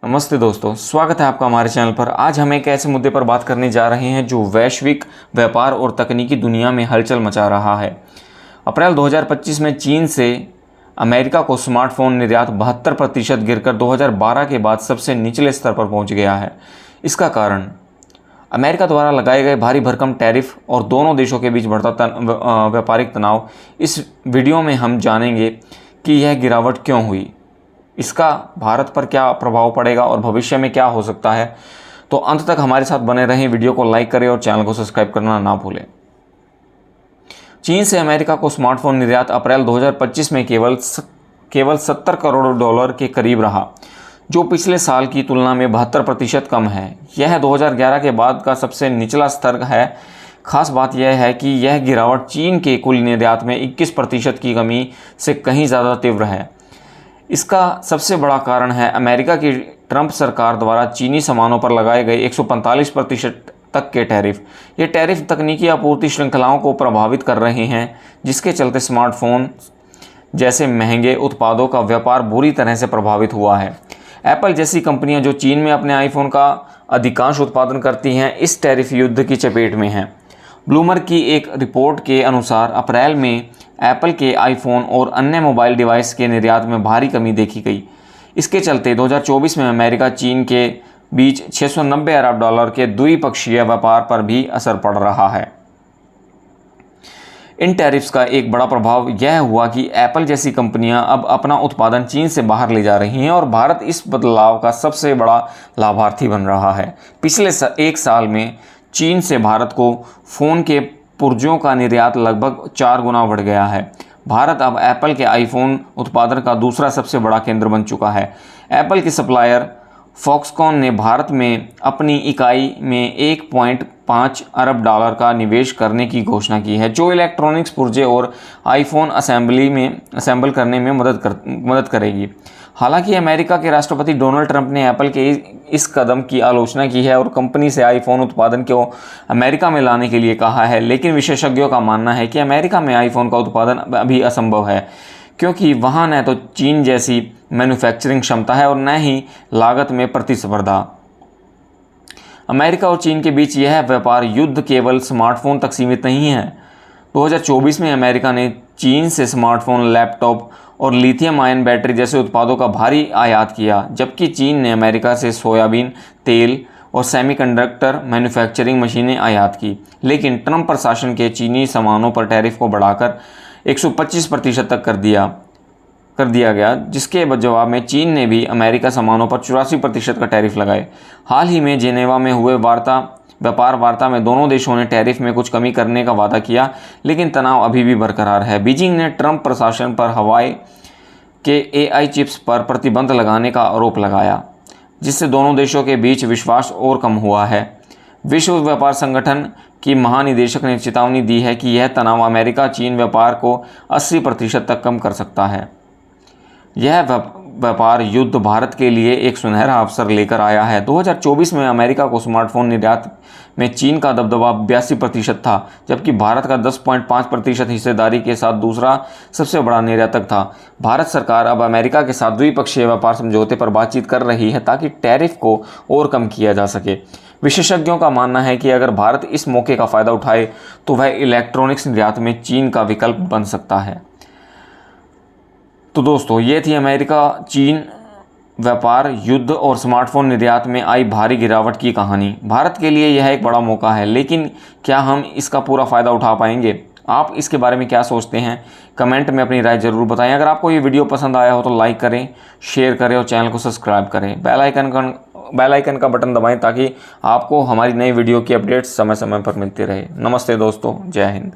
नमस्ते दोस्तों, स्वागत है आपका हमारे चैनल पर। आज हम एक ऐसे मुद्दे पर बात करने जा रहे हैं जो वैश्विक व्यापार और तकनीकी दुनिया में हलचल मचा रहा है। अप्रैल 2025 में चीन से अमेरिका को स्मार्टफोन निर्यात 72% गिरकर 2012 के बाद सबसे निचले स्तर पर पहुंच गया है। इसका कारण अमेरिका द्वारा लगाए गए भारी भरकम टैरिफ और दोनों देशों के बीच बढ़ता व्यापारिक तनाव। इस वीडियो में हम जानेंगे कि यह गिरावट क्यों हुई, इसका भारत पर क्या प्रभाव पड़ेगा और भविष्य में क्या हो सकता है। तो अंत तक हमारे साथ बने रहें, वीडियो को लाइक करें और चैनल को सब्सक्राइब करना ना भूलें। चीन से अमेरिका को स्मार्टफोन निर्यात अप्रैल 2025 में केवल 70 करोड़ डॉलर के करीब रहा, जो पिछले साल की तुलना में 72% कम है। यह 2011 के बाद का सबसे निचला स्तर है। खास बात यह है कि यह गिरावट चीन के कुल निर्यात में 21% की कमी से कहीं ज़्यादा तीव्र है। इसका सबसे बड़ा कारण है अमेरिका की ट्रंप सरकार द्वारा चीनी सामानों पर लगाए गए 145% तक के टैरिफ। ये टैरिफ तकनीकी आपूर्ति श्रृंखलाओं को प्रभावित कर रहे हैं, जिसके चलते स्मार्टफोन जैसे महंगे उत्पादों का व्यापार बुरी तरह से प्रभावित हुआ है। एप्पल जैसी कंपनियां जो चीन में अपने आईफोन का अधिकांश उत्पादन करती हैं, इस टैरिफ युद्ध की चपेट में हैं। ब्लूमबर्ग की एक रिपोर्ट के अनुसार अप्रैल में एप्पल के आईफोन और अन्य मोबाइल डिवाइस के निर्यात में भारी कमी देखी गई। इसके चलते 2024 में अमेरिका चीन के बीच 690 अरब डॉलर के द्विपक्षीय व्यापार पर भी असर पड़ रहा है। इन टैरिफ्स का एक बड़ा प्रभाव यह हुआ कि एप्पल जैसी कंपनियां अब अपना उत्पादन चीन से बाहर ले जा रही हैं और भारत इस बदलाव का सबसे बड़ा लाभार्थी बन रहा है। पिछले एक साल में चीन से भारत को फ़ोन के पुर्जों का निर्यात लगभग 4 गुना बढ़ गया है। भारत अब एप्पल के आईफोन उत्पादन का दूसरा सबसे बड़ा केंद्र बन चुका है। एप्पल के सप्लायर फॉक्सकॉन ने भारत में अपनी इकाई में 1.5 अरब डॉलर का निवेश करने की घोषणा की है, जो इलेक्ट्रॉनिक्स पुर्जे और आईफोन असेंबल करने में मदद करेगी। हालांकि अमेरिका के राष्ट्रपति डोनाल्ड ट्रंप ने एप्पल के इस कदम की आलोचना की है और कंपनी से आईफोन उत्पादन को अमेरिका में लाने के लिए कहा है, लेकिन विशेषज्ञों का मानना है कि अमेरिका में आईफोन का उत्पादन अभी असंभव है, क्योंकि वहां न तो चीन जैसी मैन्युफैक्चरिंग क्षमता है और न ही लागत में प्रतिस्पर्धा। अमेरिका और चीन के बीच यह व्यापार युद्ध केवल स्मार्टफोन तक सीमित नहीं है। 2024 में अमेरिका ने चीन से स्मार्टफोन, लैपटॉप और लिथियम आयन बैटरी जैसे उत्पादों का भारी आयात किया, जबकि चीन ने अमेरिका से सोयाबीन तेल और सेमीकंडक्टर मैन्युफैक्चरिंग मशीनें आयात की। लेकिन ट्रंप प्रशासन के चीनी सामानों पर टैरिफ को बढ़ाकर 125% तक कर दिया गया, जिसके जवाब में चीन ने भी अमेरिका सामानों पर 84% का टैरिफ लगाए। हाल ही में जेनेवा में हुए व्यापार वार्ता में दोनों देशों ने टैरिफ में कुछ कमी करने का वादा किया, लेकिन तनाव अभी भी बरकरार है। बीजिंग ने ट्रंप प्रशासन पर हवाई के एआई चिप्स पर प्रतिबंध लगाने का आरोप लगाया, जिससे दोनों देशों के बीच विश्वास और कम हुआ है। विश्व व्यापार संगठन की महानिदेशक ने चेतावनी दी है कि यह तनाव अमेरिका चीन व्यापार को 80% तक कम कर सकता है। यह व्यापार युद्ध भारत के लिए एक सुनहरा अवसर लेकर आया है। 2024 में अमेरिका को स्मार्टफोन निर्यात में चीन का दबदबा 82% था, जबकि भारत का 10.5% हिस्सेदारी के साथ दूसरा सबसे बड़ा निर्यातक था। भारत सरकार अब अमेरिका के साथ द्विपक्षीय व्यापार समझौते पर बातचीत कर रही है ताकि टैरिफ को और कम किया जा सके। विशेषज्ञों का मानना है कि अगर भारत इस मौके का फ़ायदा उठाए तो वह इलेक्ट्रॉनिक्स निर्यात में चीन का विकल्प बन सकता है। तो दोस्तों, ये थी अमेरिका चीन व्यापार युद्ध और स्मार्टफोन निर्यात में आई भारी गिरावट की कहानी। भारत के लिए यह एक बड़ा मौका है, लेकिन क्या हम इसका पूरा फ़ायदा उठा पाएंगे? आप इसके बारे में क्या सोचते हैं? कमेंट में अपनी राय ज़रूर बताएं। अगर आपको ये वीडियो पसंद आया हो तो लाइक करें, शेयर करें और चैनल को सब्सक्राइब करें। बेल आइकन का बटन दबाएं ताकि आपको हमारी नई वीडियो की अपडेट्स समय समय पर मिलती रहे। नमस्ते दोस्तों, जय हिंद।